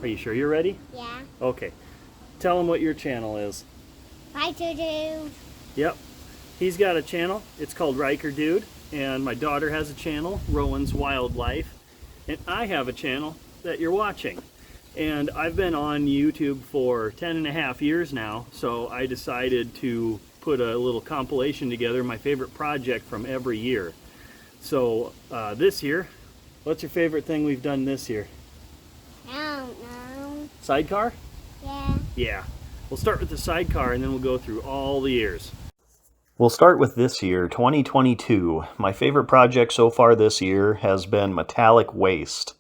Are you sure you're ready? Yeah. Okay. Tell him what your channel is. Riker Dude. Yep. He's got a channel. It's called Riker Dude. And my daughter has a channel, Rowan's Wildlife. And I have a channel that you're watching. And I've been on YouTube for 10.5 years now, so I decided to put a little compilation together, my favorite project from every year. So this year, what's your favorite thing we've done this year? I don't know. Sidecar? Yeah. Yeah. We'll start with the sidecar and then we'll go through all the years. We'll start with this year, 2022. My favorite project so far this year has been metallic waste.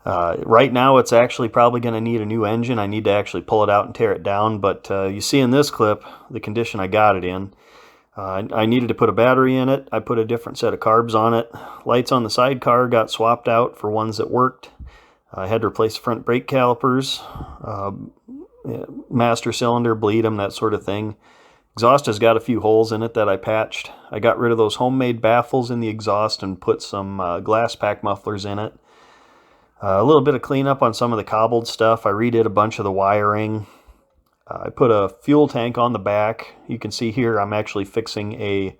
Right now it's actually probably going to need a new engine. I need to actually pull it out and tear it down, but you see in this clip the condition I got it in. I needed to put a battery in it. I put a different set of carbs on it. Lights on the sidecar got swapped out for ones that worked. I had to replace front brake calipers, master cylinder, bleed them, that sort of thing. Exhaust has got a few holes in it that I patched. I got rid of those homemade baffles in the exhaust and put some glass pack mufflers in it. A little bit of cleanup on some of the cobbled stuff. I redid a bunch of the wiring. I put a fuel tank on the back. You can see here I'm actually fixing a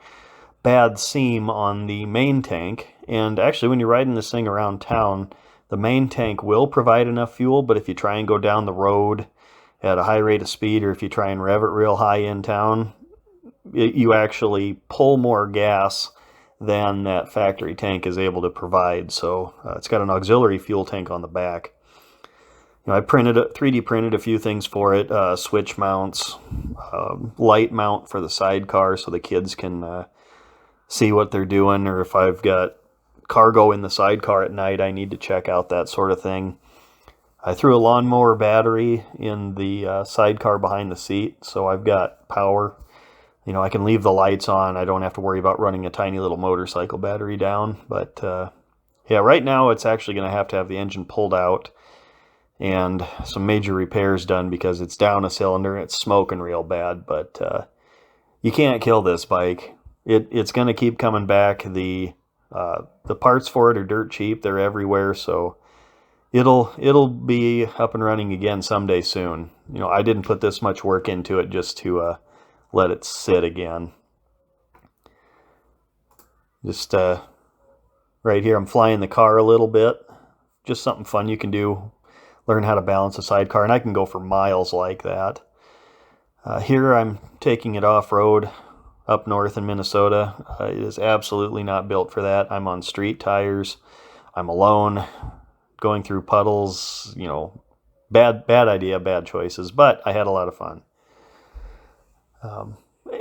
bad seam on the main tank. And actually when you're riding this thing around town, the main tank will provide enough fuel, but if you try and go down the road at a high rate of speed, or if you try and rev it real high in town, you actually pull more gas than that factory tank is able to provide. So it's got an auxiliary fuel tank on the back. I 3D printed a few things for it, switch mounts, light mount for the sidecar so the kids can see what they're doing, or if I've got cargo in the sidecar at night, I need to check out that sort of thing. I threw a lawnmower battery in the sidecar behind the seat, so I've got power. I can leave the lights on. I don't have to worry about running a tiny little motorcycle battery down. But yeah, right now it's actually going to have the engine pulled out and some major repairs done because it's down a cylinder and it's smoking real bad. But you can't kill this bike. It's going to keep coming back. The parts for it are dirt cheap. They're everywhere, so it'll be up and running again someday soon. I didn't put this much work into it just to let it sit again. Just right here I'm flying the car a little bit. Just something fun you can do. Learn how to balance a sidecar, and I can go for miles like that. Here I'm taking it off-road up north in Minnesota. It is absolutely not built for that. I'm on street tires. I'm alone, going through puddles. Bad idea, bad choices, but I had a lot of fun.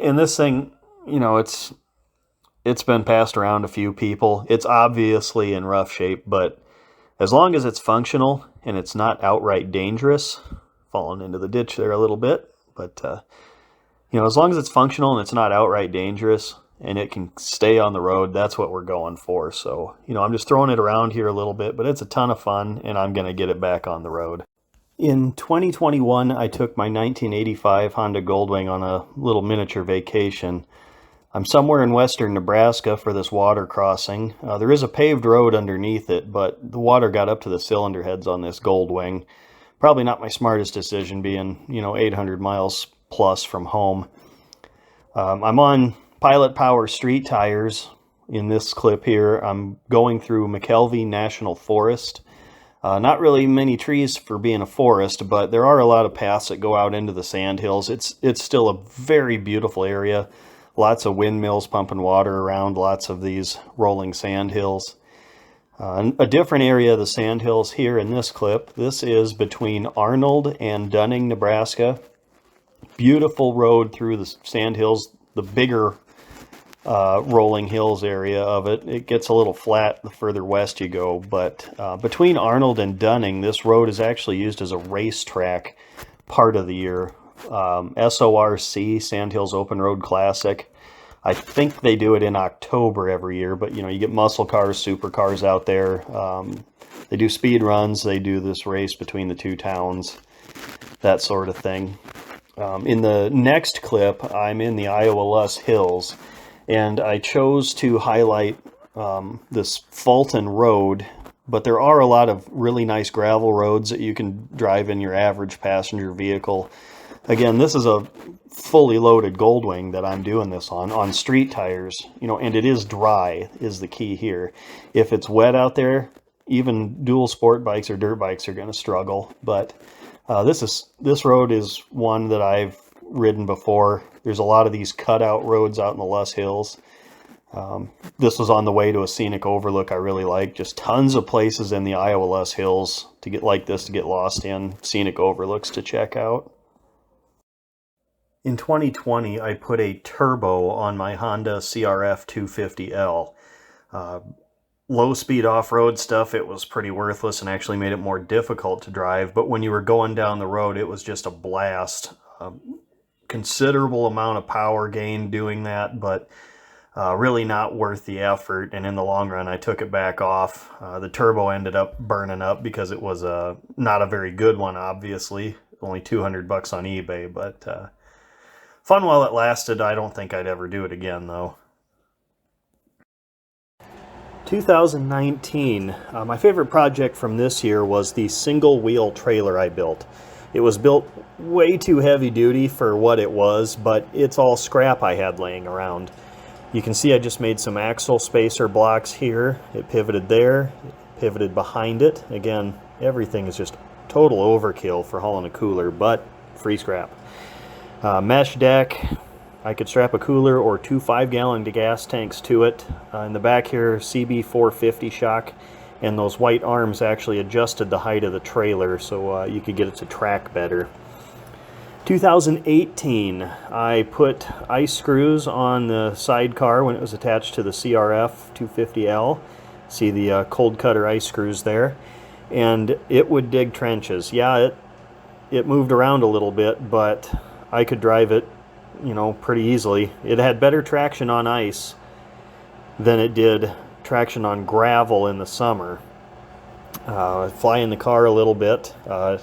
And this thing, it's been passed around a few people. It's obviously in rough shape, but as long as it's functional and it's not outright dangerous, falling into the ditch there a little bit, but as long as it's functional and it's not outright dangerous and it can stay on the road, that's what we're going for. So, I'm just throwing it around here a little bit, but it's a ton of fun and I'm going to get it back on the road. In 2021, I took my 1985 Honda Goldwing on a little miniature vacation. I'm somewhere in western Nebraska for this water crossing. There is a paved road underneath it, but the water got up to the cylinder heads on this Goldwing. Probably not my smartest decision, being, 800 miles plus from home. I'm on Pilot Power street tires in this clip here. I'm going through McKelvey National Forest. Not really many trees for being a forest, but there are a lot of paths that go out into the sandhills. It's still a very beautiful area. Lots of windmills pumping water around, lots of these rolling sandhills. A different area of the sandhills here in this clip. This is between Arnold and Dunning, Nebraska. Beautiful road through the sandhills, the bigger rolling hills area of it. It gets a little flat the further west you go, but between Arnold and Dunning, this road is actually used as a racetrack part of the year. SORC, Sandhills Open Road Classic. I think they do it in October every year, but you get muscle cars, supercars out there. They do speed runs. They do this race between the two towns, that sort of thing. In the next clip, I'm in the Iowa Luss Hills, and I chose to highlight this Fulton Road but there are a lot of really nice gravel roads that you can drive in your average passenger vehicle. Again, this is a fully loaded Goldwing that I'm doing this on street tires, and it is dry is the key here. If it's wet out there, even dual sport bikes or dirt bikes are going to struggle. But this road is one that I've ridden before. There's a lot of these cutout roads out in the Luss Hills. This was on the way to a scenic overlook I really like. Just tons of places in the Iowa Luss Hills to get lost in, scenic overlooks to check out. In 2020, I put a turbo on my Honda CRF 250L. Low-speed off-road stuff, it was pretty worthless and actually made it more difficult to drive. But when you were going down the road, it was just a blast. Considerable amount of power gain doing that, but really not worth the effort. And in the long run, I took it back off. The turbo ended up burning up because it was not a very good one, obviously. Only $200 on eBay, but fun while it lasted. I don't think I'd ever do it again, though. 2019, my favorite project from this year was the single wheel trailer I built. It was built way too heavy duty for what it was, but it's all scrap I had laying around. You can see I just made some axle spacer blocks here. It pivoted there, it pivoted behind it. Again, everything is just total overkill for hauling a cooler, but free scrap. Mesh deck. I could strap a cooler or two 5-gallon gas tanks to it. In the back here, CB 450 shock, and those white arms actually adjusted the height of the trailer so you could get it to track better. 2018, I put ice screws on the sidecar when it was attached to the CRF 250L. See the cold cutter ice screws there. And it would dig trenches. Yeah, it moved around a little bit, but I could drive it pretty easily. It had better traction on ice than it did traction on gravel in the summer. Fly in the car a little bit. It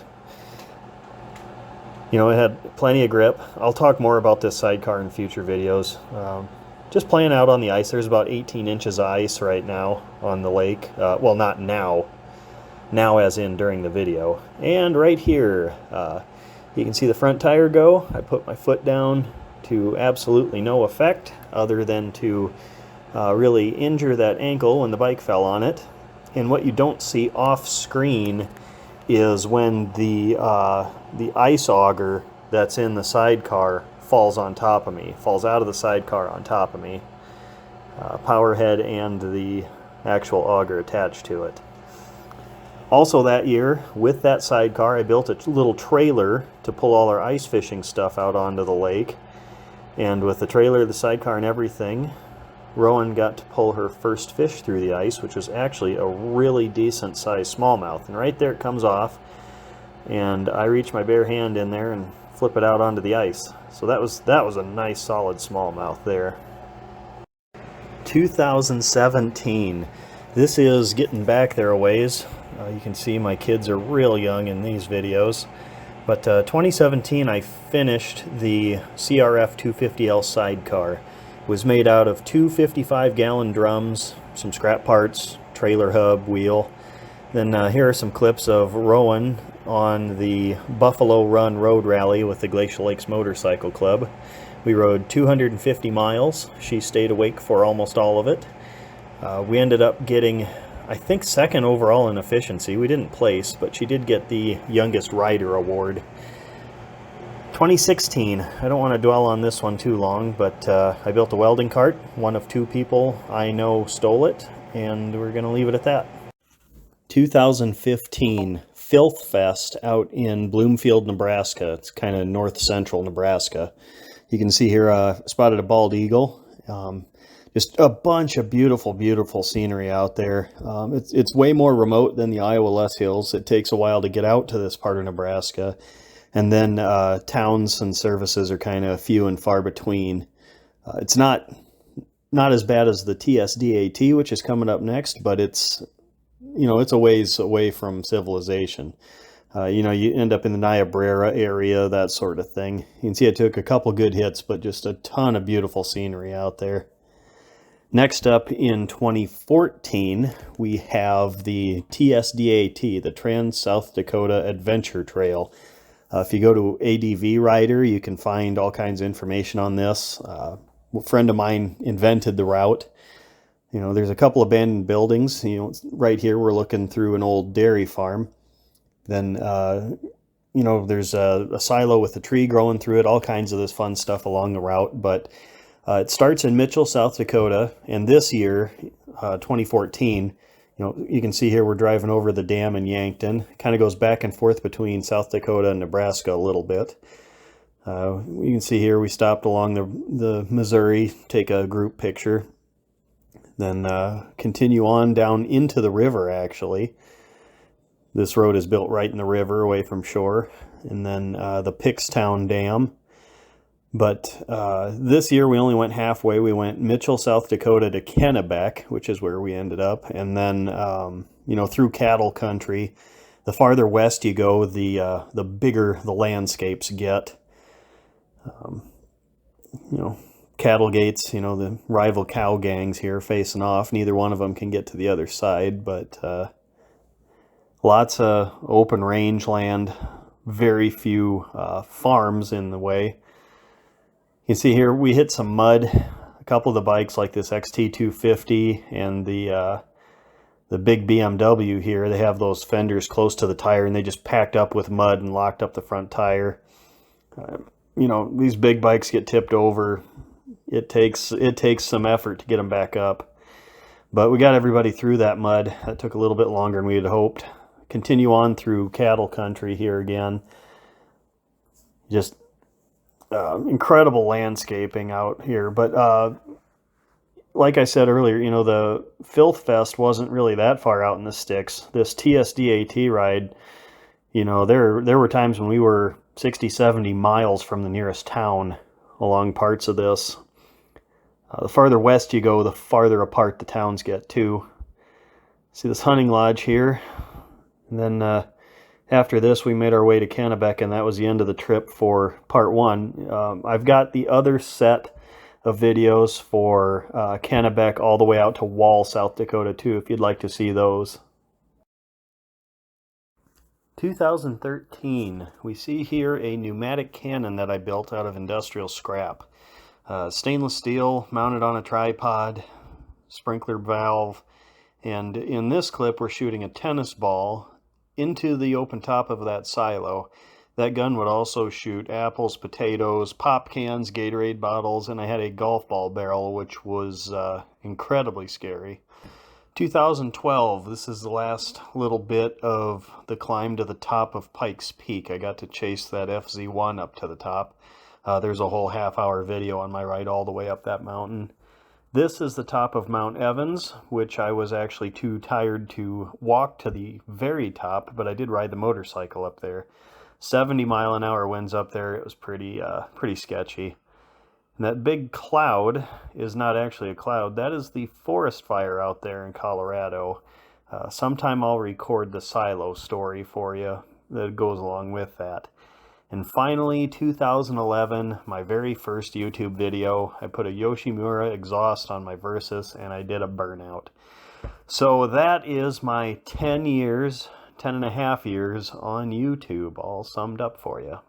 had plenty of grip. I'll talk more about this sidecar in future videos. Just playing out on the ice. There's about 18 inches of ice right now on the lake. Well, not now. Now as in during the video. And right here, you can see the front tire go. I put my foot down to absolutely no effect other than to really injure that ankle when the bike fell on it. And what you don't see off screen is when the ice auger that's in the sidecar falls on top of me, falls out of the sidecar on top of me. Power head and the actual auger attached to it. Also that year, with that sidecar, I built a little trailer to pull all our ice fishing stuff out onto the lake. And with the trailer, the sidecar, and everything, Rowan got to pull her first fish through the ice, which was actually a really decent sized smallmouth. And right there it comes off, and I reach my bare hand in there and flip it out onto the ice. So that was a nice solid smallmouth there. 2017. This is getting back there a ways. You can see my kids are real young in these videos. But 2017, I finished the CRF 250L sidecar. It was made out of two 55-gallon drums, some scrap parts, trailer hub, wheel. Then here are some clips of Rowan on the Buffalo Run Road Rally with the Glacial Lakes Motorcycle Club. We rode 250 miles. She stayed awake for almost all of it. We ended up getting, I think, second overall in efficiency. We didn't place, but she did get the Youngest Rider Award. 2016, I don't want to dwell on this one too long, but I built a welding cart. One of two people I know stole it, and we're going to leave it at that. 2015, Filth Fest out in Bloomfield, Nebraska. It's kind of north-central Nebraska. You can see here, spotted a bald eagle. Just a bunch of beautiful, beautiful scenery out there. It's way more remote than the Iowa Luss Hills. It takes a while to get out to this part of Nebraska. And then towns and services are kind of few and far between. It's not as bad as the TSDAT, which is coming up next, but it's a ways away from civilization. You end up in the Niobrara area, that sort of thing. You can see I took a couple good hits, but just a ton of beautiful scenery out there. Next up in 2014, we have the TSDAT, the Trans-South Dakota Adventure Trail. If you go to ADV Rider, you can find all kinds of information on this. A friend of mine invented the route. You know, there's a couple abandoned buildings. You know, right here we're looking through an old dairy farm. Then, you know, there's a silo with a tree growing through it, all kinds of this fun stuff along the route. But it starts in Mitchell, South Dakota, and this year, 2014, you know, you can see here we're driving over the dam in Yankton. It kind of goes back and forth between South Dakota and Nebraska a little bit. You can see here we stopped along the Missouri, take a group picture, then continue on down into the river, actually. This road is built right in the river away from shore, and then the Pickstown Dam. But this year we only went halfway. We went Mitchell, South Dakota to Kennebec, which is where we ended up, and then you know, through cattle country. The farther west you go, the bigger the landscapes get. You know, cattle gates. You know, the rival cow gangs here facing off. Neither one of them can get to the other side, but lots of open range land. Very few farms in the way. You see here we hit some mud. A couple of the bikes, like this XT250 and the big BMW here, they have those fenders close to the tire, and they just packed up with mud and locked up the front tire. You know, these big bikes get tipped over. It takes some effort to get them back up. But we got everybody through that mud. That took a little bit longer than we had hoped. Continue on through cattle country here again. Just incredible landscaping out here. But like I said earlier, you know, the Filth Fest wasn't really that far out in the sticks. This TSDAT ride, you know, there were times when we were 60, 70 miles from the nearest town along parts of this. The farther west you go, the farther apart the towns get too. See this hunting lodge here? And then after this, we made our way to Kennebec, and that was the end of the trip for part one. I've got the other set of videos for Kennebec all the way out to Wall, South Dakota, too, if you'd like to see those. 2013, we see here a pneumatic cannon that I built out of industrial scrap. Stainless steel, mounted on a tripod, sprinkler valve, and in this clip we're shooting a tennis ball into the open top of that silo. That gun would also shoot apples, potatoes, pop cans, Gatorade bottles, and I had a golf ball barrel, which was incredibly scary. 2012, this is the last little bit of the climb to the top of Pikes Peak. I got to chase that FZ1 up to the top. There's a whole half-hour video on my ride all the way up that mountain. This is the top of Mount Evans, which I was actually too tired to walk to the very top, but I did ride the motorcycle up there. 70-mile-an-hour winds up there. It was pretty sketchy. And that big cloud is not actually a cloud. That is the forest fire out there in Colorado. Sometime I'll record the silo story for you that goes along with that. And finally, 2011, my very first YouTube video, I put a Yoshimura exhaust on my Versys, and I did a burnout. So that is my 10 and a half years on YouTube, all summed up for you.